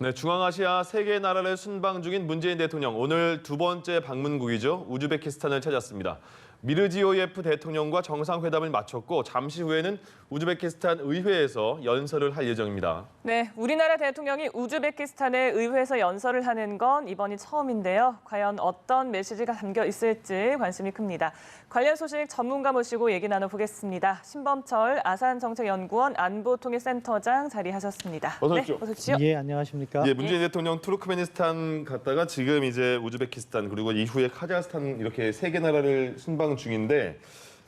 네, 중앙아시아 세 개 나라를 순방 중인 문재인 대통령 오늘 두 번째 방문국이죠. 우즈베키스탄을 찾았습니다. 미르지요예프 대통령과 정상회담을 마쳤고 잠시 후에는 우즈베키스탄 의회에서 연설을 할 예정입니다. 네, 우리나라 대통령이 우즈베키스탄의 의회에서 연설을 하는 건 이번이 처음인데요. 과연 어떤 메시지가 담겨 있을지 관심이 큽니다. 관련 소식 전문가 모시고 얘기 나눠보겠습니다. 신범철 아산정책연구원 안보통일센터장 자리하셨습니다. 어서 오십시오. 네, 어서 오십시오. 예, 안녕하십니까? 예, 문재인 대통령 투르크메니스탄 갔다가 지금 이제 우즈베키스탄 그리고 이후에 카자흐스탄 이렇게 세 개 나라를 순방 중인데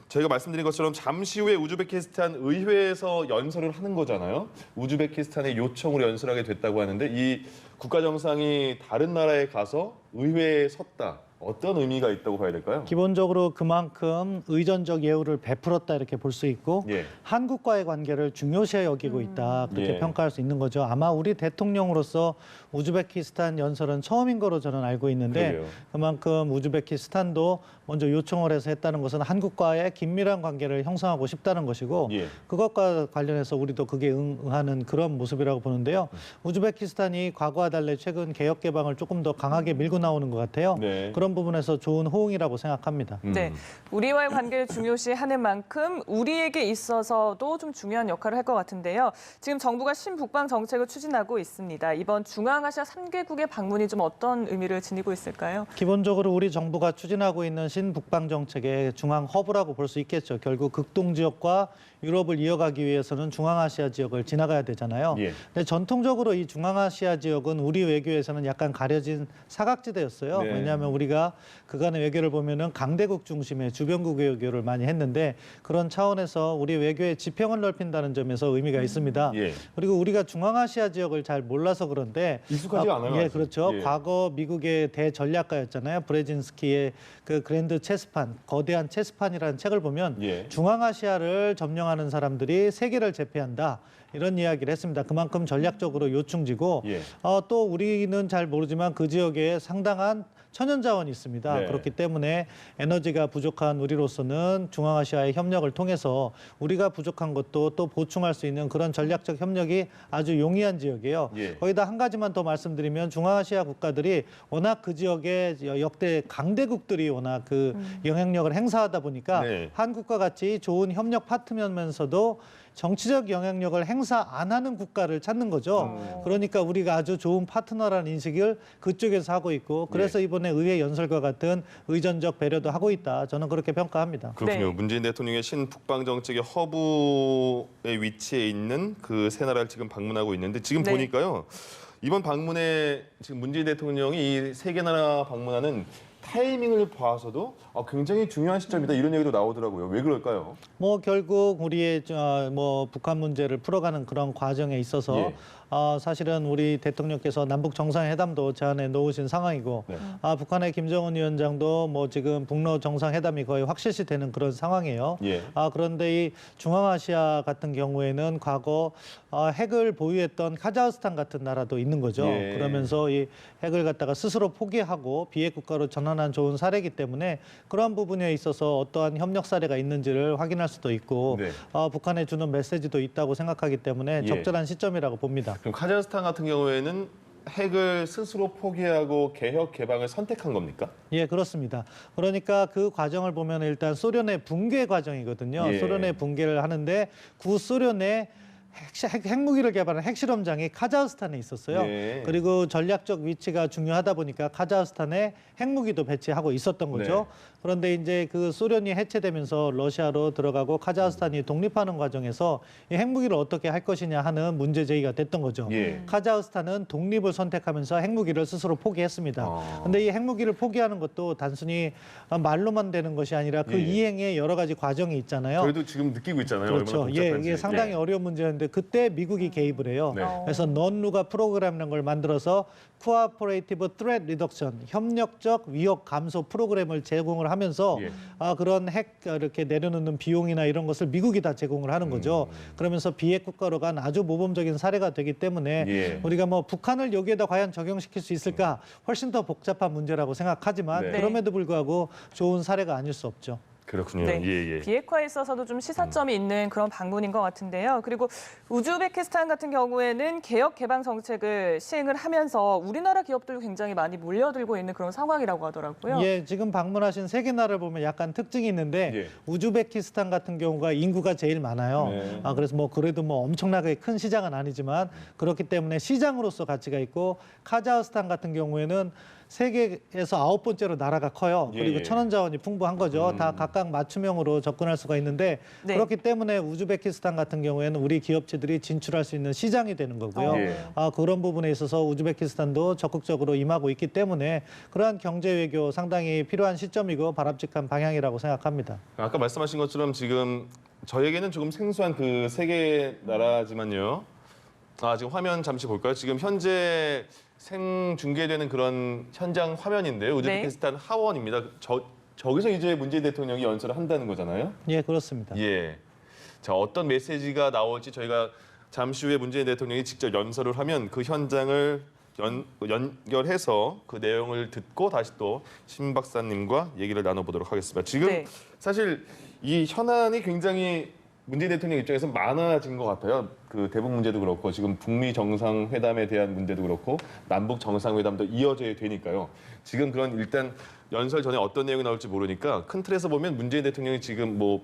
저희가 말씀드린 것처럼 잠시 후에 우즈베키스탄 의회에서 연설을 하는 거잖아요. 우즈베키스탄의 요청으로 연설하게 됐다고 하는데 이 국가 정상이 다른 나라에 가서 의회에 섰다. 어떤 의미가 있다고 봐야 될까요? 기본적으로 그만큼 의전적 예우를 베풀었다 이렇게 볼 수 있고 예. 한국과의 관계를 중요시 여기고 있다 그렇게 예. 평가할 수 있는 거죠. 아마 우리 대통령으로서 우즈베키스탄 연설은 처음인 거로 저는 알고 있는데 그러게요. 그만큼 우즈베키스탄도 먼저 요청을 해서 했다는 것은 한국과의 긴밀한 관계를 형성하고 싶다는 것이고 예. 그것과 관련해서 우리도 그게 응하는 그런 모습이라고 보는데요. 우즈베키스탄이 과거와 달리 최근 개혁 개방을 조금 더 강하게 밀고 나오는 것 같아요. 네. 그런 부분에서 좋은 호응이라고 생각합니다. 네, 우리와의 관계를 중요시하는 만큼 우리에게 있어서도 좀 중요한 역할을 할 것 같은데요. 지금 정부가 신북방 정책을 추진하고 있습니다. 이번 중앙아시아 3개국의 방문이 좀 어떤 의미를 지니고 있을까요? 기본적으로 우리 정부가 추진하고 있는 신북방 정책의 중앙 허브라고 볼 수 있겠죠. 결국 극동 지역과 유럽을 이어가기 위해서는 중앙아시아 지역을 지나가야 되잖아요. 예. 근데 전통적으로 이 중앙아시아 지역은 우리 외교에서는 약간 가려진 사각지대였어요. 네. 왜냐하면 우리가 그간의 외교를 보면은 강대국 중심의 주변국 외교를 많이 했는데 그런 차원에서 우리 외교의 지평을 넓힌다는 점에서 의미가 있습니다. 예. 그리고 우리가 중앙아시아 지역을 잘 몰라서 그런데 익숙하지가 않아요, 예, 아직. 그렇죠. 예. 과거 미국의 대전략가였잖아요. 브레진스키의 그 그랜드 체스판, 거대한 체스판이라는 책을 보면 예. 중앙아시아를 점령하는 사람들이 세계를 제패한다. 이런 이야기를 했습니다. 그만큼 전략적으로 요충지고 예. 또 우리는 잘 모르지만 그 지역에 상당한 천연자원이 있습니다. 네. 그렇기 때문에 에너지가 부족한 우리로서는 중앙아시아의 협력을 통해서 우리가 부족한 것도 또 보충할 수 있는 그런 전략적 협력이 아주 용이한 지역이에요. 예. 거기다 한 가지만 더 말씀드리면 중앙아시아 국가들이 워낙 그 지역에 역대 강대국들이 워낙 그 영향력을 행사하다 보니까 네. 한국과 같이 좋은 협력 파트너면서도 정치적 영향력을 행사 안 하는 국가를 찾는 거죠. 그러니까 우리가 아주 좋은 파트너라는 인식을 그쪽에서 하고 있고 그래서 이번에 의회 연설과 같은 의전적 배려도 하고 있다. 저는 그렇게 평가합니다. 그렇군요. 네. 문재인 대통령의 신북방 정책의 허브의 위치에 있는 그 세 나라를 지금 방문하고 있는데 지금 네. 보니까요. 이번 방문에 지금 문재인 대통령이 이 세 개 나라 방문하는 타이밍을 봐서도 굉장히 중요한 시점이다 이런 얘기도 나오더라고요. 왜 그럴까요? 뭐 결국 우리의 뭐 북한 문제를 풀어가는 그런 과정에 있어서 예. 사실은 우리 대통령께서 남북 정상회담도 제안해 놓으신 상황이고 네. 북한의 김정은 위원장도 뭐 지금 북러 정상회담이 거의 확실시되는 그런 상황이에요. 예. 그런데 이 중앙아시아 같은 경우에는 과거 핵을 보유했던 카자흐스탄 같은 나라도 있는 거죠. 예. 그러면서 이 핵을 갖다가 스스로 포기하고 비핵 국가로 전환한 좋은 사례이기 때문에 그러한 부분에 있어서 어떠한 협력 사례가 있는지를 확인할 수도 있고 네. 북한에 주는 메시지도 있다고 생각하기 때문에 예. 적절한 시점이라고 봅니다. 그럼 카자흐스탄 같은 경우에는 핵을 스스로 포기하고 개혁 개방을 선택한 겁니까? 예, 그렇습니다. 그러니까 그 과정을 보면 일단 소련의 붕괴 과정이거든요. 예. 소련의 붕괴를 하는데 구소련의 핵무기를 개발한 핵실험장이 카자흐스탄에 있었어요. 예. 그리고 전략적 위치가 중요하다 보니까 카자흐스탄에 핵무기도 배치하고 있었던 거죠. 네. 그런데 이제 그 소련이 해체되면서 러시아로 들어가고 카자흐스탄이 독립하는 과정에서 이 핵무기를 어떻게 할 것이냐 하는 문제 제기가 됐던 거죠. 예. 카자흐스탄은 독립을 선택하면서 핵무기를 스스로 포기했습니다. 그런데 이 핵무기를 포기하는 것도 단순히 말로만 되는 것이 아니라 그 예. 이행에 여러 가지 과정이 있잖아요. 저희도 지금 느끼고 있잖아요. 그렇죠. 얼마나 예, 복잡한지. 이게 상당히 예. 어려운 문제였는데 그때 미국이 개입을 해요. 네. 그래서 넌루가 프로그램이라는 걸 만들어서 Cooperative Threat Reduction, 협력적 위협 감소 프로그램을 제공을 하면서 예. 그런 핵 이렇게 내려놓는 비용이나 이런 것을 미국이 다 제공을 하는 거죠. 그러면서 비핵 국가로 간 아주 모범적인 사례가 되기 때문에 예. 우리가 뭐 북한을 여기에다 과연 적용시킬 수 있을까 훨씬 더 복잡한 문제라고 생각하지만 네. 그럼에도 불구하고 좋은 사례가 아닐 수 없죠. 그렇군요. 네, 예. 비핵화에 있어서도 좀 시사점이 있는 그런 방문인 것 같은데요. 그리고 우즈베키스탄 같은 경우에는 개혁 개방 정책을 시행을 하면서 우리나라 기업들도 굉장히 많이 몰려들고 있는 그런 상황이라고 하더라고요. 예, 지금 방문하신 세 개 나라를 보면 약간 특징이 있는데 예. 우즈베키스탄 같은 경우가 인구가 제일 많아요. 네. 그래서 뭐 그래도 뭐 엄청나게 큰 시장은 아니지만 그렇기 때문에 시장으로서 가치가 있고 카자흐스탄 같은 경우에는 세계에서 9번째로 나라가 커요. 예, 그리고 예. 천연 자원이 풍부한 거죠. 다 각각 맞춤형으로 접근할 수가 있는데 네. 그렇기 때문에 우즈베키스탄 같은 경우에는 우리 기업체들이 진출할 수 있는 시장이 되는 거고요. 예. 그런 부분에 있어서 우즈베키스탄도 적극적으로 임하고 있기 때문에 그러한 경제 외교 상당히 필요한 시점이고 바람직한 방향이라고 생각합니다. 아까 말씀하신 것처럼 지금 저에게는 조금 생소한 그 세 개 나라지만요. 지금 화면 잠시 볼까요? 지금 현재 생중계되는 그런 현장 화면인데요. 우즈베키스탄 하원입니다. 저기서 이제 문재인 대통령이 연설을 한다는 거잖아요. 예, 그렇습니다. 예. 자, 어떤 메시지가 나올지 저희가 잠시 후에 문재인 대통령이 직접 연설을 하면 그 현장을 연결해서 그 내용을 듣고 다시 또 신 박사님과 얘기를 나눠보도록 하겠습니다. 지금 네. 사실 이 현안이 굉장히 문재인 대통령 입장에서 많아진 것 같아요. 그 대북 문제도 그렇고 지금 북미 정상회담에 대한 문제도 그렇고 남북 정상회담도 이어져야 되니까요. 지금 그런 일단 연설 전에 어떤 내용이 나올지 모르니까 큰 틀에서 보면 문재인 대통령이 지금 뭐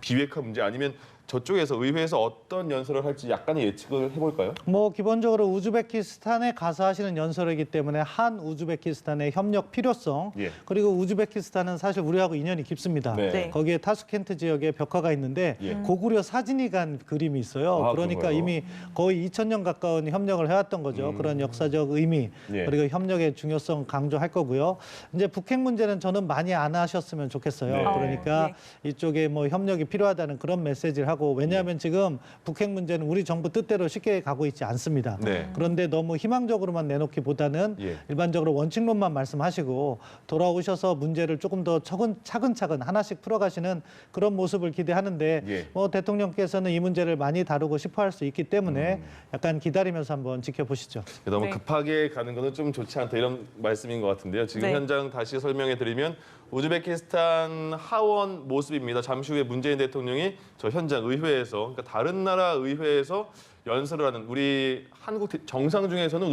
비핵화 문제 아니면 저쪽에서 의회에서 어떤 연설을 할지 약간의 예측을 해볼까요? 뭐 기본적으로 우즈베키스탄에 가서 하시는 연설이기 때문에 한 우즈베키스탄의 협력 필요성 예. 그리고 우즈베키스탄은 사실 우리하고 인연이 깊습니다. 네. 네. 거기에 타슈켄트 지역에 벽화가 있는데 예. 고구려 사진이 간 그림이 있어요. 그러니까 그런가요? 이미 거의 2000년 가까운 협력을 해왔던 거죠. 그런 역사적 의미 예. 그리고 협력의 중요성 강조할 거고요. 이제 북핵 문제는 저는 많이 안 하셨으면 좋겠어요. 네. 그러니까 네. 이쪽에 뭐 협력이 필요하다는 그런 메시지를 하고 왜냐하면 지금 북핵 문제는 우리 정부 뜻대로 쉽게 가고 있지 않습니다. 네. 그런데 너무 희망적으로만 내놓기보다는 예. 일반적으로 원칙론만 말씀하시고 돌아오셔서 문제를 조금 더 차근차근 하나씩 풀어가시는 그런 모습을 기대하는데 예. 뭐 대통령께서는 이 문제를 많이 다루고 싶어할 수 있기 때문에 약간 기다리면서 한번 지켜보시죠. 너무 네. 급하게 가는 것은 좀 좋지 않다 이런 말씀인 것 같은데요. 지금 네. 현장 다시 설명해 드리면 우즈베키스탄 하원 모습입니다. 잠시 후에 문재인 대통령이 저 현장 의회에서 그러니까 다른 나라 의회에서 연설을 하는 우리 한국 정상 중에서는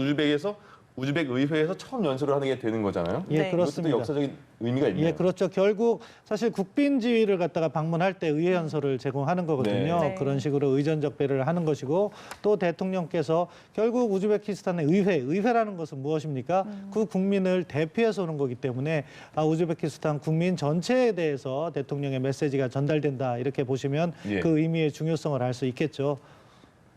우즈벡 의회에서 처음 연설을 하는 게 되는 거잖아요. 예, 네. 그렇습니다. 이것도 역사적인 의미가 있네요. 예, 그렇죠. 결국 사실 국빈 지위를 갖다가 방문할 때 의회 연설을 제공하는 거거든요. 네. 그런 식으로 의전적 배려를 하는 것이고 또 대통령께서 결국 우즈베키스탄의 의회라는 것은 무엇입니까? 그 국민을 대표해서 오는 거기 때문에 우즈베키스탄 국민 전체에 대해서 대통령의 메시지가 전달된다 이렇게 보시면 예. 그 의미의 중요성을 알 수 있겠죠.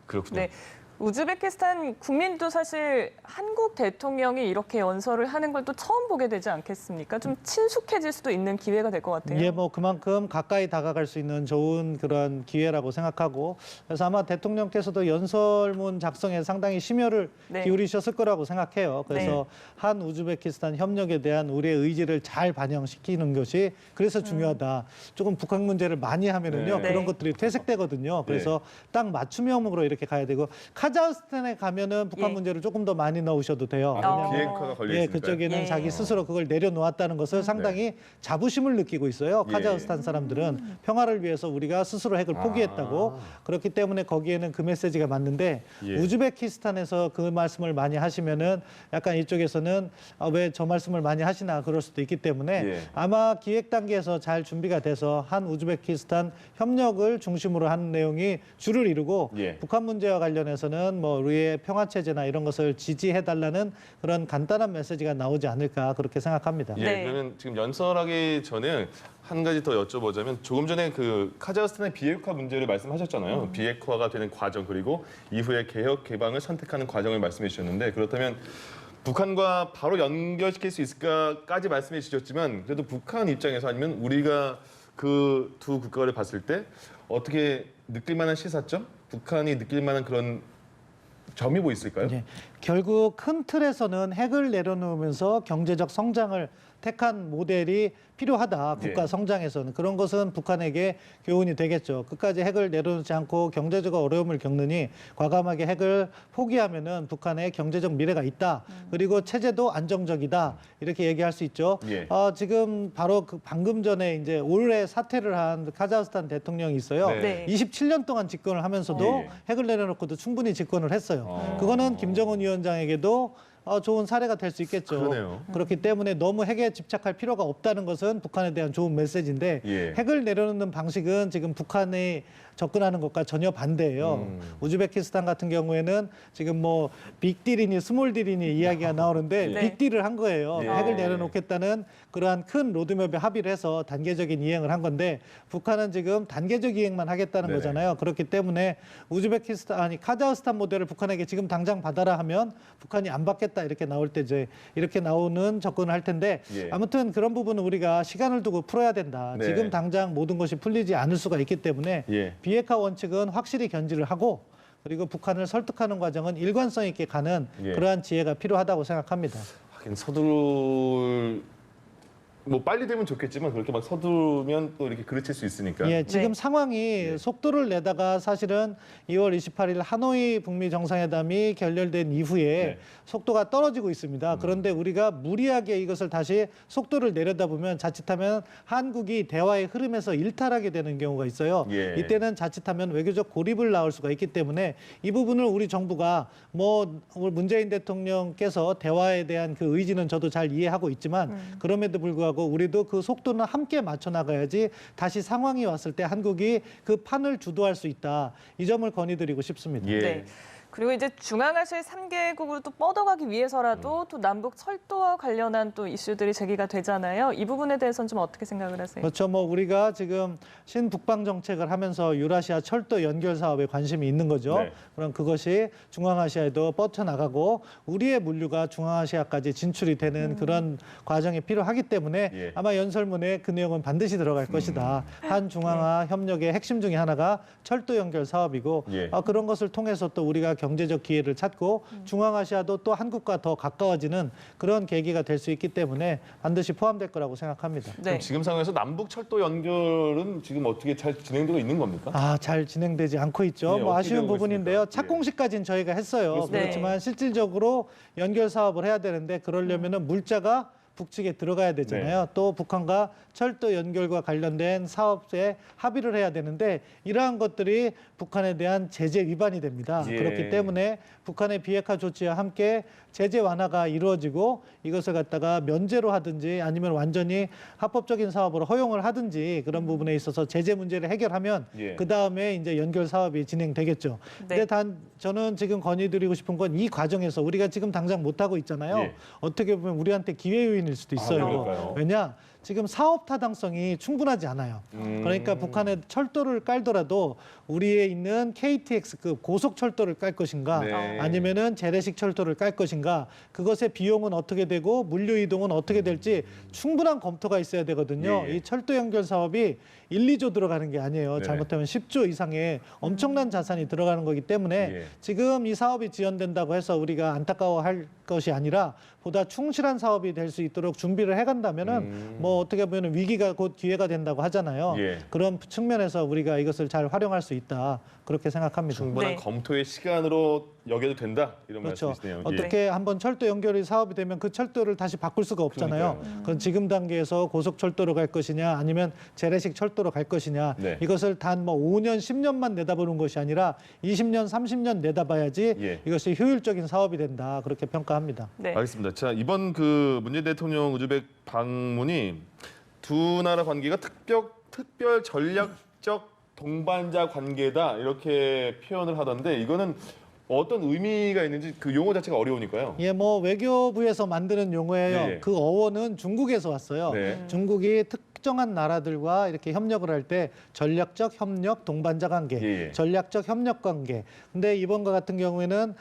그렇군요. 네. 우즈베키스탄 국민도 사실 한국 대통령이 이렇게 연설을 하는 걸 또 처음 보게 되지 않겠습니까? 좀 친숙해질 수도 있는 기회가 될 것 같아요. 예, 뭐 그만큼 가까이 다가갈 수 있는 좋은 그런 기회라고 생각하고 그래서 아마 대통령께서도 연설문 작성에 상당히 심혈을 네. 기울이셨을 거라고 생각해요. 그래서 한 우즈베키스탄 협력에 대한 우리의 의지를 잘 반영시키는 것이 그래서 중요하다. 조금 북한 문제를 많이 하면은요 네. 그런 네. 것들이 퇴색되거든요. 그래서 딱 맞춤형으로 이렇게 가야 되고 카자흐스탄에 가면은 북한 예. 문제를 조금 더 많이 넣으셔도 돼요. 어. 비핵화가 걸려 예, 있으니까. 그쪽에는 예. 자기 스스로 그걸 내려놓았다는 것을 상당히 자부심을 느끼고 있어요. 예. 카자흐스탄 사람들은 평화를 위해서 우리가 스스로 핵을 포기했다고. 그렇기 때문에 거기에는 그 메시지가 맞는데 예. 우즈베키스탄에서 그 말씀을 많이 하시면은 약간 이쪽에서는 왜 저 말씀을 많이 하시나 그럴 수도 있기 때문에 예. 아마 기획 단계에서 잘 준비가 돼서 한 우즈베키스탄 협력을 중심으로 하는 내용이 주를 이루고 예. 북한 문제와 관련해서는 뭐 우리의 평화 체제나 이런 것을 지지해달라는 그런 간단한 메시지가 나오지 않을까 그렇게 생각합니다. 예, 네. 그러면 지금 연설하기 전에 한 가지 더 여쭤보자면 조금 전에 그 카자흐스탄의 비핵화 문제를 말씀하셨잖아요. 비핵화가 되는 과정 그리고 이후에 개혁 개방을 선택하는 과정을 말씀해 주셨는데 그렇다면 북한과 바로 연결시킬 수 있을까까지 말씀해 주셨지만 그래도 북한 입장에서 아니면 우리가 그 두 국가를 봤을 때 어떻게 느낄 만한 시사점? 북한이 느낄 만한 그런 점이 뭐 있을까요? 예, 결국 큰 틀에서는 핵을 내려놓으면서 경제적 성장을 택한 모델이 필요하다. 국가 예. 성장에서는. 그런 것은 북한에게 교훈이 되겠죠. 끝까지 핵을 내려놓지 않고 경제적 어려움을 겪느니 과감하게 핵을 포기하면은 북한의 경제적 미래가 있다. 그리고 체제도 안정적이다. 이렇게 얘기할 수 있죠. 예. 지금 바로 그 방금 전에 이제 올해 사퇴를 한 카자흐스탄 대통령이 있어요. 네. 27년 동안 집권을 하면서도 예. 핵을 내려놓고도 충분히 집권을 했어요. 어. 그거는 김정은 위원장에게도 좋은 사례가 될 수 있겠죠. 그러네요. 그렇기 때문에 너무 핵에 집착할 필요가 없다는 것은 북한에 대한 좋은 메시지인데 예. 핵을 내려놓는 방식은 지금 북한이 접근하는 것과 전혀 반대예요. 우즈베키스탄 같은 경우에는 지금 뭐 빅딜이니 스몰딜이니 이야기가 나오는데 네. 빅딜을 한 거예요. 예. 핵을 내려놓겠다는 그러한 큰 로드맵에 합의를 해서 단계적인 이행을 한 건데 북한은 지금 단계적 이행만 하겠다는 네네. 거잖아요. 그렇기 때문에 카자흐스탄 모델을 북한에게 지금 당장 받아라 하면 북한이 안 받겠다 이렇게 나올 때 이제 이렇게 나오는 접근을 할 텐데 예. 아무튼 그런 부분은 우리가 시간을 두고 풀어야 된다. 네. 지금 당장 모든 것이 풀리지 않을 수가 있기 때문에 예. 비핵화 원칙은 확실히 견지를 하고 그리고 북한을 설득하는 과정은 일관성 있게 가는 예. 그러한 지혜가 필요하다고 생각합니다. 하긴 서두를 뭐 빨리 되면 좋겠지만 그렇게 막 서두르면 또 이렇게 그르칠 수 있으니까. 예, 지금 네. 상황이 속도를 내다가 사실은 2월 28일 하노이 북미 정상회담이 결렬된 이후에 네. 속도가 떨어지고 있습니다. 그런데 우리가 무리하게 이것을 다시 속도를 내려다 보면 자칫하면 한국이 대화의 흐름에서 일탈하게 되는 경우가 있어요. 예. 이때는 자칫하면 외교적 고립을 낳을 수가 있기 때문에 이 부분을 우리 정부가 뭐 문재인 대통령께서 대화에 대한 그 의지는 저도 잘 이해하고 있지만 그럼에도 불구하고 우리도 그 속도는 함께 맞춰 나가야지 다시 상황이 왔을 때 한국이 그 판을 주도할 수 있다. 이 점을 건의드리고 싶습니다. 예. 네. 그리고 이제 중앙아시아 3개국으로 또 뻗어가기 위해서라도 또 남북 철도와 관련한 또 이슈들이 제기가 되잖아요. 이 부분에 대해서는 좀 어떻게 생각을 하세요? 그렇죠. 뭐 우리가 지금 신북방 정책을 하면서 유라시아 철도 연결 사업에 관심이 있는 거죠. 네. 그럼 그것이 중앙아시아에도 뻗쳐나가고 우리의 물류가 중앙아시아까지 진출이 되는 그런 과정이 필요하기 때문에 예. 아마 연설문에 그 내용은 반드시 들어갈 것이다. 한중앙아 협력의 핵심 중에 하나가 철도 연결 사업이고 예. 그런 것을 통해서 또 우리가 경제적 기회를 찾고 중앙아시아도 또 한국과 더 가까워지는 그런 계기가 될 수 있기 때문에 반드시 포함될 거라고 생각합니다. 네. 그럼 지금 상황에서 남북 철도 연결은 지금 어떻게 잘 진행되고 있는 겁니까? 잘 진행되지 않고 있죠. 네, 뭐 어떻게 아쉬운 되고 부분인데요. 있습니까? 착공식까지는 저희가 했어요. 그렇습니다. 그렇지만 실질적으로 연결 사업을 해야 되는데 그러려면은 물자가 북측에 들어가야 되잖아요. 네. 또 북한과 철도 연결과 관련된 사업에 합의를 해야 되는데 이러한 것들이 북한에 대한 제재 위반이 됩니다. 예. 그렇기 때문에 북한의 비핵화 조치와 함께 제재 완화가 이루어지고 이것을 갖다가 면제로 하든지 아니면 완전히 합법적인 사업으로 허용을 하든지 그런 부분에 있어서 제재 문제를 해결하면 예. 그 다음에 이제 연결 사업이 진행되겠죠. 네. 근데 단 저는 지금 건의드리고 싶은 건 이 과정에서 우리가 지금 당장 못 하고 있잖아요. 예. 어떻게 보면 우리한테 기회 요인일 수도 있어요. 그럴까요? 왜냐? 지금 사업 타당성이 충분하지 않아요. 그러니까 북한에 철도를 깔더라도 우리에 있는 KTX급 고속철도를 깔 것인가 네. 아니면은 재래식 철도를 깔 것인가 그것의 비용은 어떻게 되고 물류 이동은 어떻게 될지 충분한 검토가 있어야 되거든요. 예, 예. 이 철도 연결 사업이 1, 2조 들어가는 게 아니에요. 네. 잘못하면 10조 이상의 엄청난 자산이 들어가는 거기 때문에 예. 지금 이 사업이 지연된다고 해서 우리가 안타까워할 것이 아니라 보다 충실한 사업이 될 수 있도록 준비를 해간다면은 뭐 어떻게 보면 위기가 곧 기회가 된다고 하잖아요. 예. 그런 측면에서 우리가 이것을 잘 활용할 수 있다 그렇게 생각합니다. 충분한 네. 검토의 시간으로 여겨도 된다 이런 그렇죠. 말씀이시네요. 예. 어떻게 한번 철도 연결이 사업이 되면 그 철도를 다시 바꿀 수가 없잖아요. 그러니까요. 그건 지금 단계에서 고속철도로 갈 것이냐 아니면 재래식 철도로 갈 것이냐 네. 이것을 단 뭐 5년, 10년만 내다보는 것이 아니라 20년, 30년 내다봐야지 예. 이것이 효율적인 사업이 된다 그렇게 평가합니다. 네. 알겠습니다. 자, 이번 그 문재인 대통령 우즈벡 방문이 두 나라 관계가 특별 전략적 동반자 관계다 이렇게 표현을 하던데 이거는 어떤 의미가 있는지 그 용어 자체가 어려우니까요. 예, 뭐 외교부에서 만드는 용어예요. 네. 그 어원은 중국에서 왔어요. 네. 중국이 특정한 나라들과 이렇게 협력을 할 때 전략적 협력 동반자 관계, 예. 전략적 협력 관계. 근데 이번과 같은 경우에는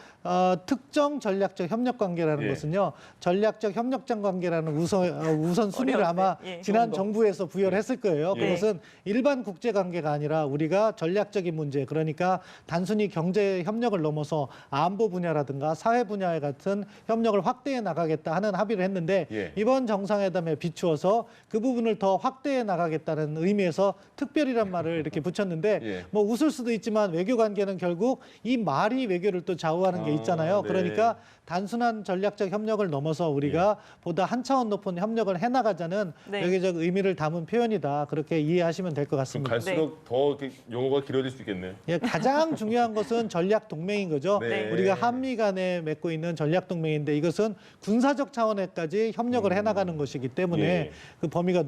특정 전략적 협력 관계라는 예. 것은요, 전략적 협력장 관계라는 우선 순위를 어려운데. 아마 예. 지난 좋은 거. 정부에서 부여를 했을 거예요. 예. 그것은 일반 국제 관계가 아니라 우리가 전략적인 문제, 그러니까 단순히 경제 협력을 넘어서 안보 분야라든가 사회 분야 같은 협력을 확대해 나가겠다 하는 합의를 했는데 예. 이번 정상회담에 비추어서 그 부분을 더 확대해 나가겠다는 의미에서 특별이란 말을 이렇게 붙였는데 예. 뭐 웃을 수도 있지만 외교 관계는 결국 이 말이 외교를 또 좌우하는 게 있잖아요. 네. 그러니까 단순한 전략적 협력을 넘어서 우리가 보다 한 차원 높은 협력을 해나가자는 네. 외교적 의미를 담은 표현이다. 그렇게 이해하시면 될 것 좀 같습니다. 갈수록 더 이렇게 용어가 길어질 수 있겠네요. 예, 가장 중요한 것은 전략 동맹인 거죠. 네. 우리가 한미 간에 맺고 있는 전략 동맹인데 이것은 군사적 차원에까지 협력을 해나가는 것이기 때문에 예. 그 범위가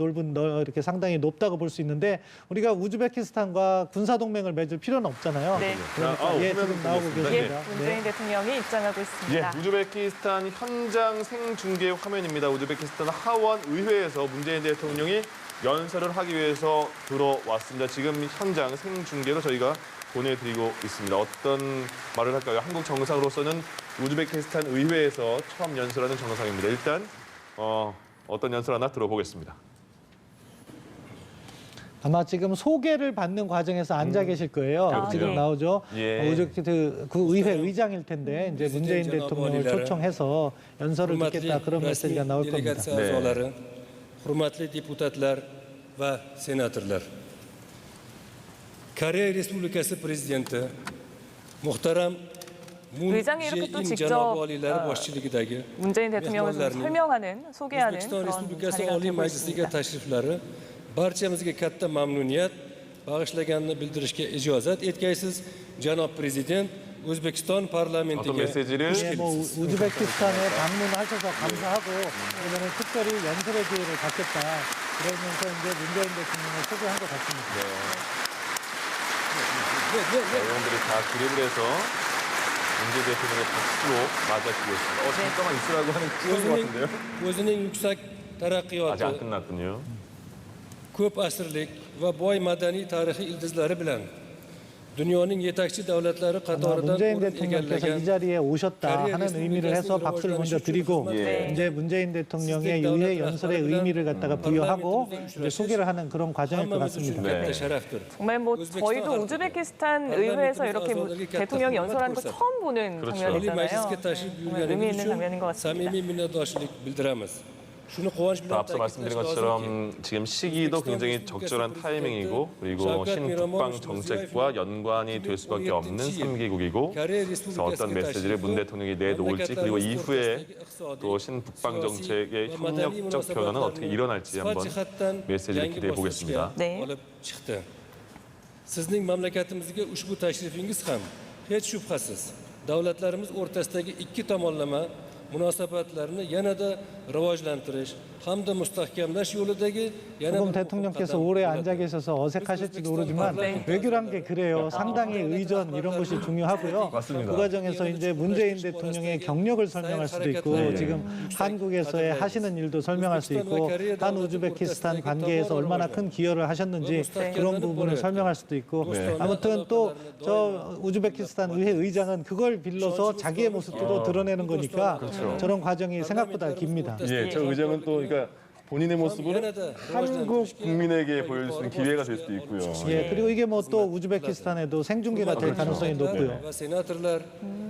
이렇게 상당히 높다고 볼 수 있는데 우리가 우즈베키스탄과 군사 동맹을 맺을 필요는 없잖아요. 네. 그러니까 아, 예, 화면 지금 나오고 보겠습니다. 예, 계십니다. 문재인 대통령이 입장하고 예, 있습니다. 우즈베키스탄 현장 생중계 화면입니다. 우즈베키스탄 하원 의회에서 문재인 대통령이 연설을 하기 위해서 들어왔습니다. 지금 현장 생중계로 저희가 보내드리고 있습니다. 어떤 말을 할까요? 한국 정상으로서는 우즈베키스탄 의회에서 처음 연설하는 정상입니다. 일단 어떤 연설 하나 들어보겠습니다. 아마 지금 소개를 받는 과정에서 앉아 계실 거예요. 아, 지금 예. 나오죠. 예. 우즈베키스탄 그 의회 의장일 텐데 이제 문재인 대통령을 초청해서 연설을 듣겠다 그런 메시지가 나올 겁니다. delegatsiya 네. a'zolari, hurmatli deputatlar va senatorlar. Koreya Respublikasi Prezidenti muhtaram Moon 의장이 이렇게 또 Jae-in 직접, janobi oliylari boshchiligidagi 문재인 대통령을 좀 mehmonlarning 설명하는, 소개하는 O'zbekiston 그런 Respublikasi 자리가 Oliy 되고 Majlisiga 있습니다. tashriflari barchamizga katta mamnuniyat bag'ishlaganini bildirishga ijozat etgaysiz, janob prezident. O'zbekiston 어떤 parlamentiga 메시지를 예, 뭐 우즈베키스탄에 방문하셔서 감사하고 이번에 특별히 연설의 기회를 갖겠다. 그러면서 이제 문재인 대통령을 소개한 것 같습니다. 의원들이 다 그림을 해서 문재인 대통령의 박수로 맞아주고 있습니다. 잠깐만 있으라고 하는 그런 것 같은데요? o'zining yuksak 아직 안 taraqqiyoti, 끝났군요. ko'p asrlik va boy madaniy tarixiy ildizlari bilan dunyoning yetakchi davlatlari 아마 qatoridan 문재인 o'rin 대통령께서 이 egallagan 자리에 오셨다 하는 의미를 해서 박수를 먼저 드리고 예. 이제 문재인 대통령의 의회 연설의 의미를 갖다가 부여하고 이제 소개를 하는 그런 과정일 것 hammamiz uchun 같습니다. katta sharafdir. 정말 뭐 저희도 우즈베키스탄 의회에서 이렇게 대통령이 연설하는 거 처음 보는 그렇죠. Oliy 장면이잖아요. Majlisga tashrif 정말 의미 buyurganingiz 있는 장면인 것 uchun 같습니다. samimiy minnatdorchilik bildiramiz. Shuni quvonch bilan 앞서 말씀드린 것처럼 지금 시기도 굉장히 적절한 타이밍이고 그리고 신북방 정책과 연관이 될 수밖에 없는 3개국이고 그래서 어떤 메시지를 문 대통령이 내놓을지 그리고 이후에 또 신북방 정책의 협력적 변화는 어떻게 일어날지 한번 메시지를 기대해 보겠습니다. 네. olib chiqdi. Sizning mamlakatimizga ushbu tashrifingiz ham hech shubhasiz davlatlarimiz o'rtasidagi ikki tomonlama munosabatlarni yanada rivojlantirish hamda mustahkamlash yo'lidagi yana 조금 bir 대통령께서 qadam 오래 bo'ladi. 앉아 계셔서 어색하실지도 모르지만 외교란 게 그래요. 상당히 의전 이런 것이 중요하고요. 그 과정에서 이제 문재인 대통령의 경력을 설명할 수도 있고 지금 한국에서의 하시는 일도 설명할 수 있고 한 우즈베키스탄 관계에서 얼마나 큰 기여를 하셨는지 그런 부분을 설명할 수도 있고 아무튼 또 저 우즈베키스탄 의회 의장은 그걸 빌려서 자기의 모습도 드러내는 거니까 저런 과정이 생각보다 깁니다. 예, 저 의장은 또 그러니까 본인의 모습을 한국 국민에게 보여줄 수 있는 기회가 될 수도 있고요. 예, 그리고 이게 뭐 또 우즈베키스탄에도 생중계가 될 가능성이 높고요. va senatorlar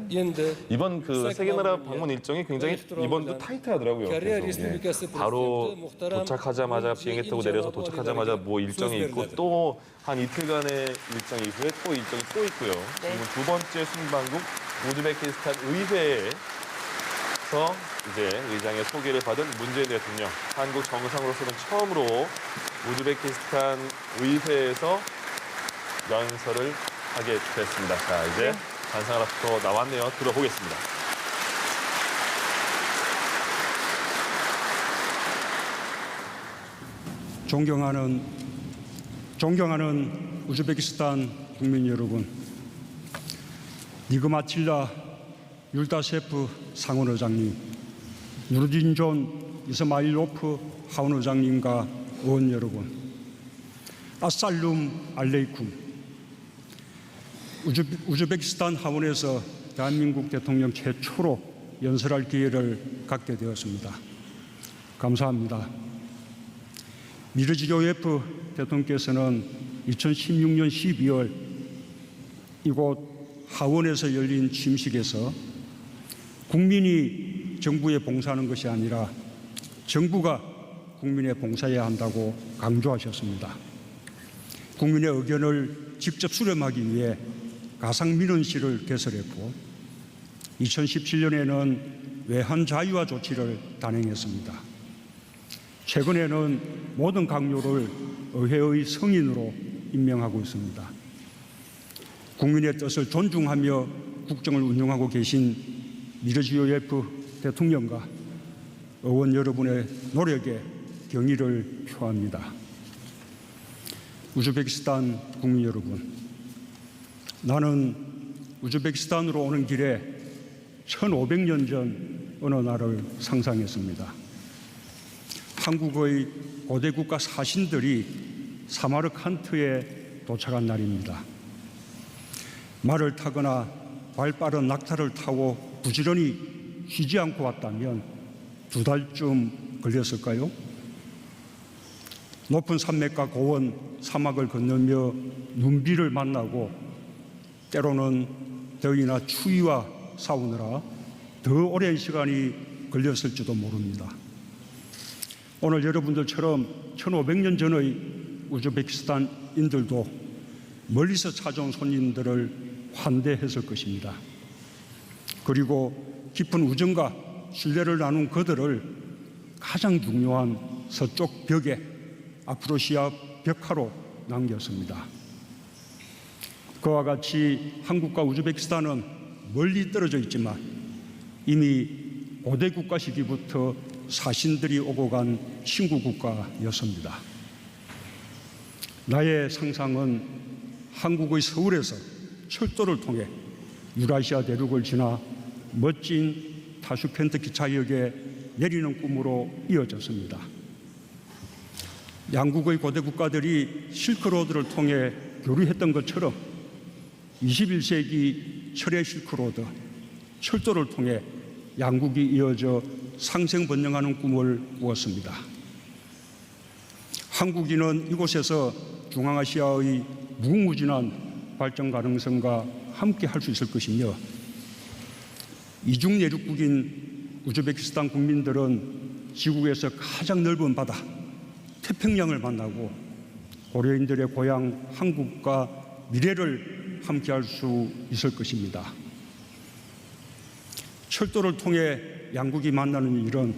endi 이번 그 세계 나라 방문 일정이 굉장히 이번도 타이트하더라고요. Koreya 그래서, 예. Respublikasi 바로 Prezidenti 도착하자마자 비행기 타고 내려서 도착하자마자 뭐 일정이 있고 또 한 이틀간의 일정 이후에 또 일정이 또 있고요. 그리고 두 번째 순방국 우즈베키스탄 의회에서 이제 의장의 소개를 받은 문재인 대통령, 한국 정상으로서는 처음으로 우즈베키스탄 의회에서 연설을 하게 됐습니다. 자, 이제 관상 하나 또 나왔네요. 들어보겠습니다. 존경하는 우즈베키스탄 국민 여러분, 니그마틸라 율다셰프 상원의장님, 누르딘존 이스마일로프 하원의장님과 의원 여러분, 아살룸 알레이쿰. 우즈베키스탄 하원에서 대한민국 대통령 최초로 연설할 기회를 갖게 되었습니다. 감사합니다. 미르지요예프 대통령께서는 2016년 12월 이곳 하원에서 열린 취임식에서 국민이 정부에 봉사하는 것이 아니라 정부가 국민에 봉사해야 한다고 강조하셨습니다. 국민의 의견을 직접 수렴하기 위해 가상민원실을 개설했고 2017년에는 외환 자유화 조치를 단행했습니다. 최근에는 모든 강요를 의회의 성인으로 임명하고 있습니다. 국민의 뜻을 존중하며 국정을 운영하고 계신 미르지요예프 대통령과 의원 여러분의 노력에 경의를 표합니다. 우즈베키스탄 국민 여러분, 나는 우즈베키스탄으로 오는 길에 1500년 전 어느 날을 상상했습니다. 한국의 고대 국가 사신들이 사마르칸트에 도착한 날입니다. 말을 타거나 발빠른 낙타를 타고 부지런히 쉬지 않고 왔다면 2달쯤 걸렸을까요? 높은 산맥과 고원, 사막을 건너며 눈비를 만나고 때로는 더위나 추위와 싸우느라 더 오랜 시간이 걸렸을지도 모릅니다. 오늘 여러분들처럼 1500년 전의 우즈베키스탄인들도 멀리서 찾아온 손님들을 환대했을 것입니다. 그리고 깊은 우정과 신뢰를 나눈 그들을 가장 중요한 서쪽 벽에 아프로시아 벽화로 남겼습니다. 그와 같이 한국과 우즈베키스탄은 멀리 떨어져 있지만 이미 고대 국가 시기부터 사신들이 오고 간 친구 국가였습니다. 나의 상상은 한국의 서울에서 철도를 통해 유라시아 대륙을 지나 멋진 타슈켄트 기차역에 내리는 꿈으로 이어졌습니다. 양국의 고대 국가들이 실크로드를 통해 교류했던 것처럼 21세기 철의 실크로드, 철도를 통해 양국이 이어져 상생번영하는 꿈을 꾸었습니다. 한국인은 이곳에서 중앙아시아의 무궁무진한 발전 가능성과 함께 할 수 있을 것이며 이중 내륙국인 우즈베키스탄 국민들은 지구에서 가장 넓은 바다 태평양을 만나고 고려인들의 고향 한국과 미래를 함께 할 수 있을 것입니다. 철도를 통해 양국이 만나는 일은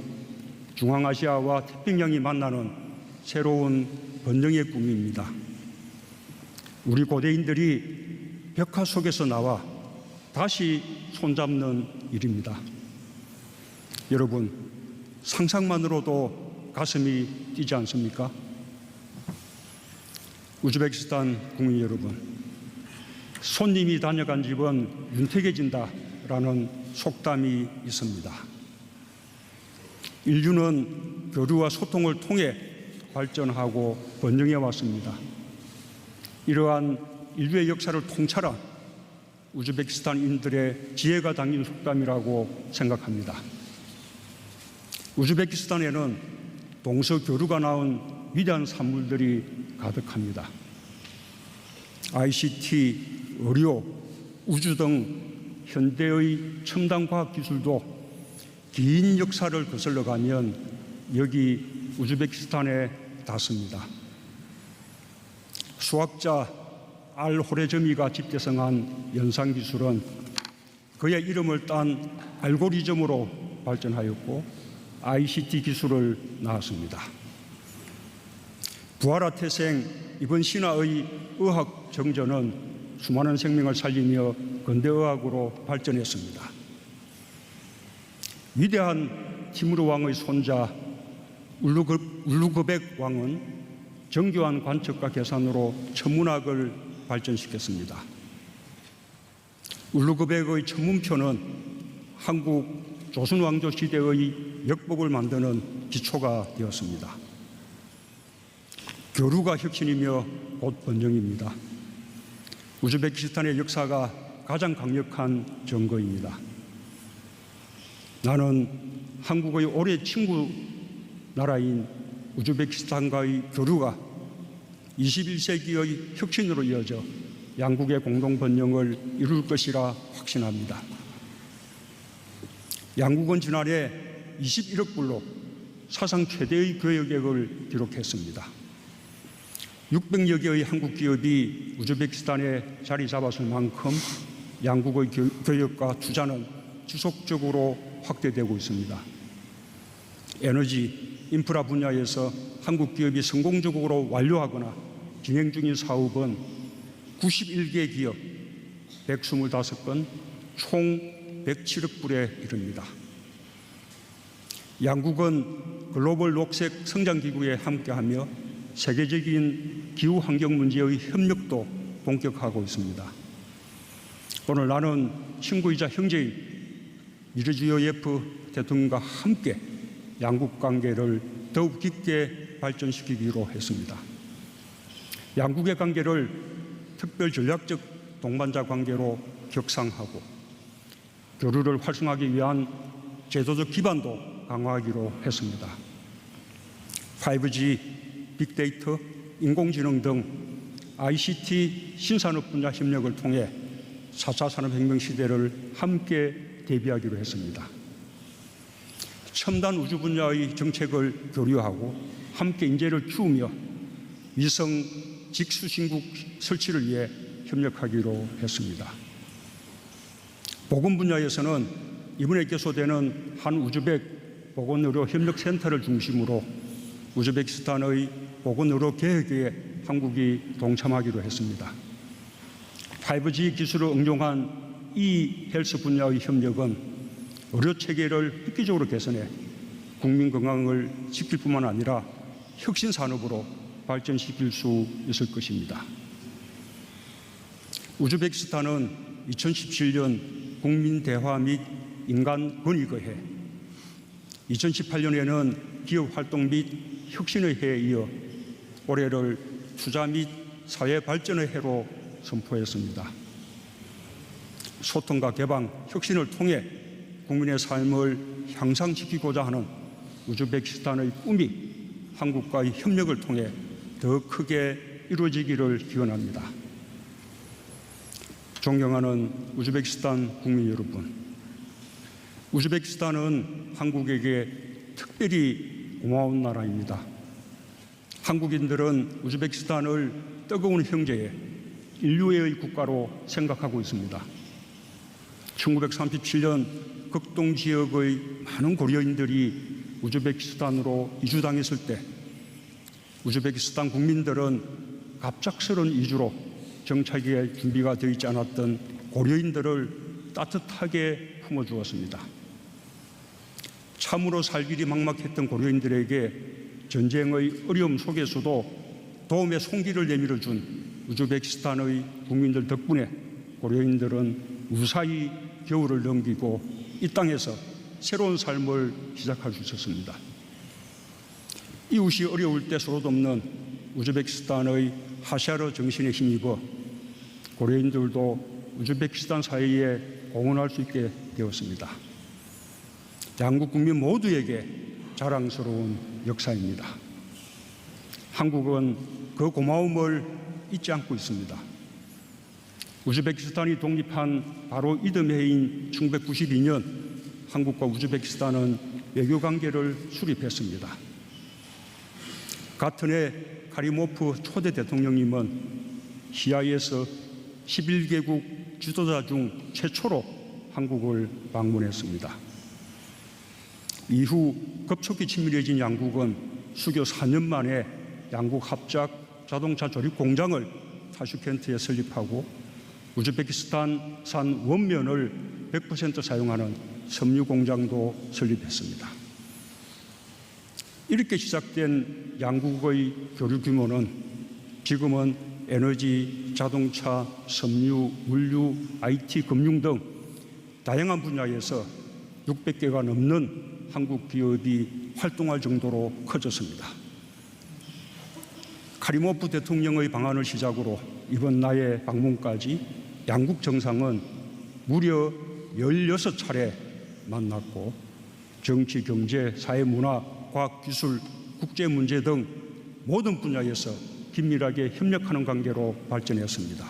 중앙아시아와 태평양이 만나는 새로운 번영의 꿈입니다. 우리 고대인들이 벽화 속에서 나와 다시 손잡는 일입니다. 여러분, 상상만으로도 가슴이 뛰지 않습니까? 우즈베키스탄 국민 여러분, 손님이 다녀간 집은 윤택해진다라는 속담이 있습니다. 인류는 교류와 소통을 통해 발전하고 번영해 왔습니다. 이러한 인류의 역사를 통찰한 우즈베키스탄인들의 지혜가 담긴 속담이라고 생각합니다. 우즈베키스탄에는 동서교류가 낳은 위대한 산물들이 가득합니다. ICT, 의료, 우주 등 현대의 첨단 과학 기술도 긴 역사를 거슬러 가면 여기 우즈베키스탄에 닿습니다. 수학자 알호레즈미가 집대성한 연산 기술은 그의 이름을 딴 알고리즘으로 발전하였고 ICT 기술을 낳았습니다. 부하라 태생 이번 신화의 의학 정전은 수많은 생명을 살리며 근대의학으로 발전했습니다. 위대한 티무르 왕의 손자 울루그벡 왕은 정교한 관측과 계산으로 천문학을 발전시켰습니다. 울루그벡의 천문표는 한국 조선왕조 시대의 역법을 만드는 기초가 되었습니다. 교류가 혁신이며 곧 번영입니다. 우즈베키스탄의 역사가 가장 강력한 증거입니다. 나는 한국의 오래 친구 나라인 우즈베키스탄과의 교류가 21세기의 혁신으로 이어져 양국의 공동 번영을 이룰 것이라 확신합니다. 양국은 지난해 21억 불로 사상 최대의 교역액을 기록했습니다. 600여 개의 한국 기업이 우즈베키스탄에 자리 잡았을 만큼 양국의 교역과 투자는 지속적으로 확대되고 있습니다. 에너지, 인프라 분야에서 한국 기업이 성공적으로 완료하거나 진행 중인 사업은 91개 기업, 125건, 총 107억 불에 이릅니다. 양국은 글로벌 녹색 성장기구에 함께하며 세계적인 기후 환경 문제의 협력도 본격화하고 있습니다. 오늘 나는 친구이자 형제인 미르지요예프 대통령과 함께 양국 관계를 더욱 깊게 발전시키기로 했습니다. 양국의 관계를 특별 전략적 동반자 관계로 격상하고 교류를 활성화하기 위한 제도적 기반도 강화하기로 했습니다. 5G, 빅데이터, 인공지능 등 ICT 신산업 분야 협력을 통해 4차 산업혁명 시대를 함께 대비하기로 했습니다. 첨단 우주 분야의 정책을 교류하고 함께 인재를 키우며 위성 직수신국 설치를 위해 협력하기로 했습니다. 보건 분야에서는 이번에 개소되는 한 우즈벡 보건의료 협력센터를 중심으로 우즈베키스탄의 보건의료 개혁에 한국이 동참하기로 했습니다. 5G 기술을 응용한 헬스 분야의 협력은 의료 체계를 획기적으로 개선해 국민 건강을 지킬 뿐만 아니라 혁신 산업으로 발전시킬 수 있을 것입니다. 우즈베키스탄은 2017년 국민 대화 및 인간 권익의 해, 2018년에는 기업 활동 및 혁신의 해에 이어 올해를 투자 및 사회 발전의 해로 선포했습니다. 소통과 개방, 혁신을 통해 국민의 삶을 향상시키고자 하는 우즈베키스탄의 꿈이 한국과의 협력을 통해 더 크게 이루어지기를 기원합니다. 존경하는 우즈베키스탄 국민 여러분, 우즈베키스탄은 한국에게 특별히 고마운 나라입니다. 한국인들은 우즈베키스탄을 뜨거운 형제의 인류의 국가로 생각하고 있습니다. 1937년 극동 지역의 많은 고려인들이 우즈베키스탄으로 이주당했을 때 우즈베키스탄 국민들은 갑작스러운 이주로 정착의 준비가 되어 있지 않았던 고려인들을 따뜻하게 품어주었습니다. 참으로 살 길이 막막했던 고려인들에게 전쟁의 어려움 속에서도 도움의 손길을 내밀어준 우즈베키스탄의 국민들 덕분에 고려인들은 무사히 겨울을 넘기고 이 땅에서 새로운 삶을 시작할 수 있었습니다. 이웃이 어려울 때 소로없는 우즈베키스탄의 하샤르 정신에 힘입어 고려인들도 우즈베키스탄 사회에 공헌할 수 있게 되었습니다. 양국 국민 모두에게 자랑스러운 역사입니다. 한국은 그 고마움을 잊지 않고 있습니다. 우즈베키스탄이 독립한 바로 이듬 해인 1992년 한국과 우즈베키스탄은 외교관계를 수립했습니다. 같은 해 카리모프 초대 대통령님은 시야에서 11개국 지도자 중 최초로 한국을 방문했습니다. 이후 급속히 친밀해진 양국은 수교 4년 만에 양국 합작 자동차 조립 공장을 타슈켄트에 설립하고 우즈베키스탄산 원면을 100% 사용하는 섬유 공장도 설립했습니다. 이렇게 시작된 양국의 교류 규모는 지금은 에너지, 자동차, 섬유, 물류, IT, 금융 등 다양한 분야에서 600개가 넘는 한국 기업이 활동할 정도로 커졌습니다. 카리모프 대통령의 방한을 시작으로 이번 나의 방문까지 양국 정상은 무려 16차례 만났고 정치, 경제, 사회, 문화, 과학, 기술, 국제 문제 등 모든 분야에서 긴밀하게 협력하는 관계로 발전했습니다.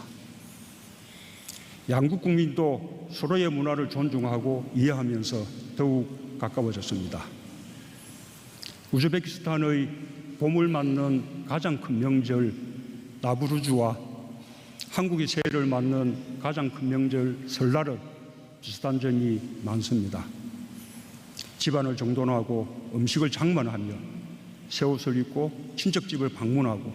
양국 국민도 서로의 문화를 존중하고 이해하면서 더욱 가까워졌습니다. 우즈베키스탄의 봄을 맞는 가장 큰 명절 나부루즈와 한국의 새해를 맞는 가장 큰 명절 설날은 비슷한 점이 많습니다. 집안을 정돈하고 음식을 장만하며 새 옷을 입고 친척집을 방문하고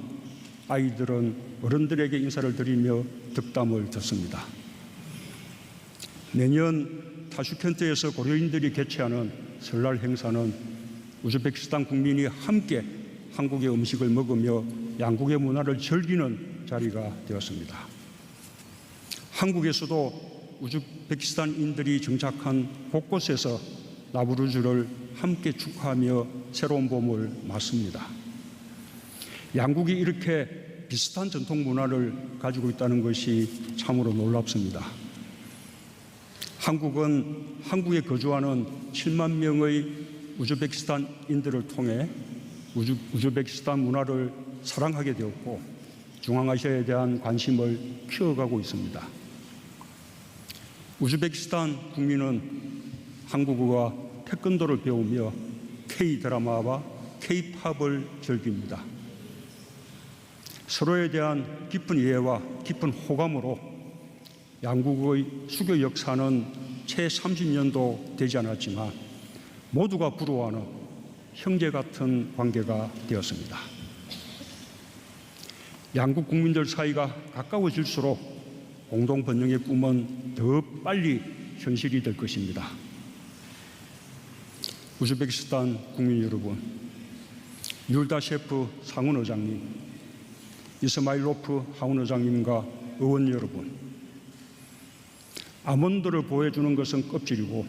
아이들은 어른들에게 인사를 드리며 덕담을 듣습니다. 매년 타슈켄트에서 고려인들이 개최하는 설날 행사는 우즈베키스탄 국민이 함께 한국의 음식을 먹으며 양국의 문화를 즐기는 자리가 되었습니다. 한국에서도 우즈베키스탄인들이 정착한 곳곳에서 나부루즈를 함께 축하하며 새로운 봄을 맞습니다. 양국이 이렇게 비슷한 전통 문화를 가지고 있다는 것이 참으로 놀랍습니다. 한국은 한국에 거주하는 7만 명의 우즈베키스탄인들을 통해 우즈베키스탄 문화를 사랑하게 되었고 중앙아시아에 대한 관심을 키워가고 있습니다. 우즈베키스탄 국민은 한국어와 태권도를 배우며 K-드라마와 K-팝을 즐깁니다. 서로에 대한 깊은 이해와 깊은 호감으로 양국의 수교 역사는 채 30년도 되지 않았지만 모두가 부러워하는 형제 같은 관계가 되었습니다. 양국 국민들 사이가 가까워질수록 공동 번영의 꿈은 더 빨리 현실이 될 것입니다. 우즈베키스탄 국민 여러분, 율다셰프 상원 의장님, 이스마일로프 하원 의장님과 의원 여러분, 아몬드를 보여주는 것은 껍질이고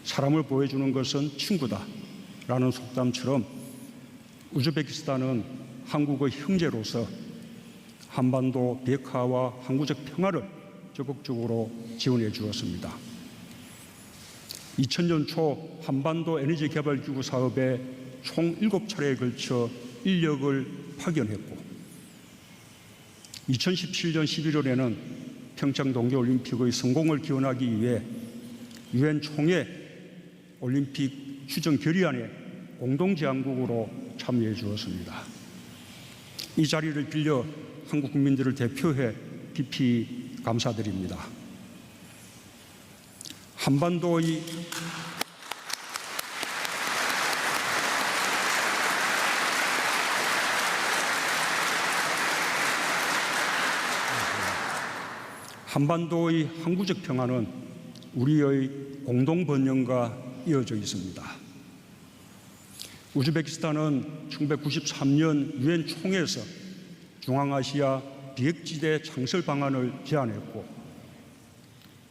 사람을 보여주는 것은 친구다 라는 속담처럼 우즈베키스탄은 한국의 형제로서 한반도 비핵화와 항구적 평화를 적극적으로 지원해 주었습니다. 2000년 초 한반도 에너지 개발 기구 사업에 총 7차례에 걸쳐 인력을 파견했고 2017년 11월에는 평창 동계올림픽의 성공을 기원하기 위해 유엔 총회 올림픽 추정 결의안에 공동제안국으로 참여해 주었습니다. 이 자리를 빌려 한국 국민들을 대표해 깊이 감사드립니다. 한반도의 항구적 평화는 우리의 공동 번영과 이어져 있습니다. 우즈베키스탄은 1993년 유엔 총회에서 중앙아시아 비핵지대 창설 방안을 제안했고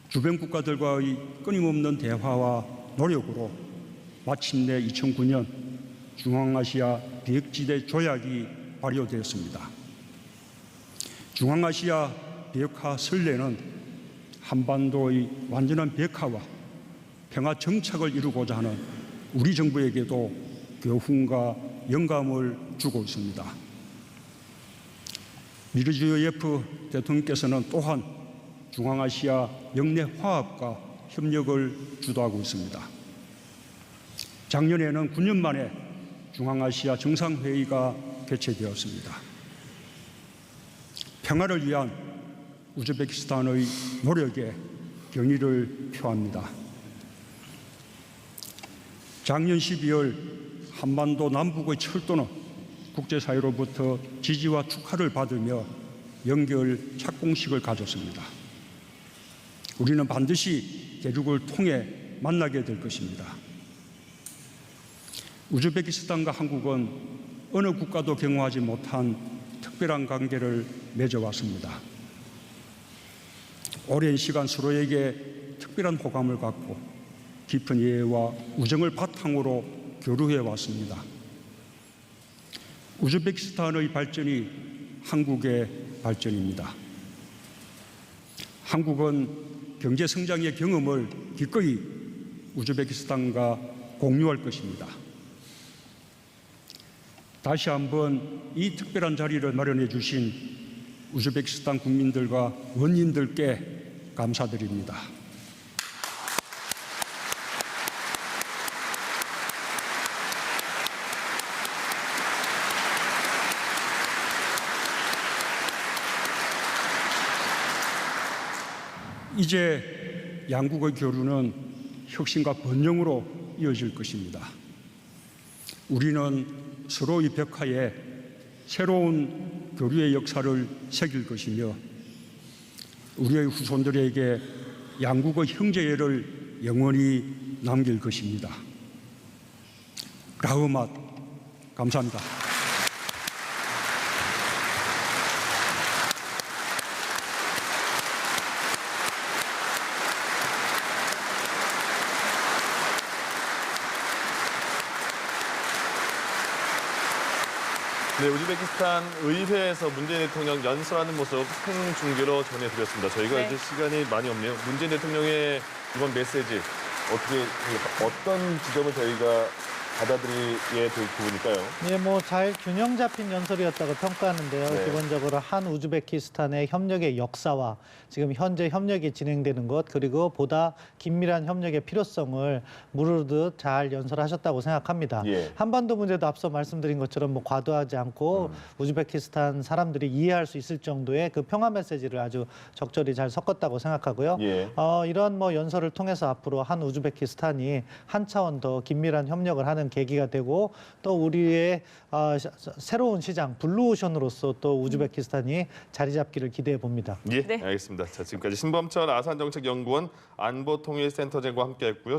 주변 국가들과의 끊임없는 대화와 노력으로 마침내 2009년 중앙아시아 비핵지대 조약이 발효되었습니다. 중앙아시아 비핵화 선례는 한반도의 완전한 비핵화와 평화 정착을 이루고자 하는 우리 정부에게도 교훈과 영감을 주고 있습니다. 미르지요예프 대통령께서는 또한 중앙아시아 영내 화합과 협력을 주도하고 있습니다. 작년에는 9년 만에 중앙아시아 정상회의가 개최되었습니다. 평화를 위한 우즈베키스탄의 노력에 경의를 표합니다. 작년 12월 한반도 남북의 철도는 국제사회로부터 지지와 축하를 받으며 연결 착공식을 가졌습니다. 우리는 반드시 대륙을 통해 만나게 될 것입니다. 우즈베키스탄과 한국은 어느 국가도 경험하지 못한 특별한 관계를 맺어왔습니다. 오랜 시간 서로에게 특별한 호감을 갖고 깊은 이해와 우정을 바탕으로 교류해 왔습니다. 우즈베키스탄의 발전이 한국의 발전입니다. 한국은 경제 성장의 경험을 기꺼이 우즈베키스탄과 공유할 것입니다. 다시 한번 이 특별한 자리를 마련해 주신 우즈베키스탄 국민들과 원님들께 감사드립니다. 이제 양국의 교류는 혁신과 번영으로 이어질 것입니다. 우리는 서로의 벽하에 새로운 교류의 역사를 새길 것이며 우리의 후손들에게 양국의 형제애를 영원히 남길 것입니다. 라흐맛, 감사합니다. 네, 우즈베키스탄 의회에서 문재인 대통령 연설하는 모습 생중계로 전해드렸습니다. 저희가 네. 이제 시간이 많이 없네요. 문재인 대통령의 이번 메시지 어떤 지점을 저희가 받아들이게 될 부분일까요? 예, 뭐 잘 균형 잡힌 연설이었다고 평가하는데요. 네. 기본적으로 한 우즈베키스탄의 협력의 역사와 지금 현재 협력이 진행되는 것 그리고 보다 긴밀한 협력의 필요성을 무르르듯 잘 연설하셨다고 생각합니다. 예. 한반도 문제도 앞서 말씀드린 것처럼 뭐 과도하지 않고 우즈베키스탄 사람들이 이해할 수 있을 정도의 그 평화 메시지를 아주 적절히 잘 섞었다고 생각하고요. 예. 이런 뭐 연설을 통해서 앞으로 한 우즈베키스탄이 한 차원 더 긴밀한 협력을 하는 계기가 되고 또 우리의 새로운 시장 블루오션으로서 또 우즈베키스탄이 자리 잡기를 기대해 봅니다. 예, 네. 알겠습니다. 자, 지금까지 신범철 아산정책연구원 안보통일센터장과 함께했고요.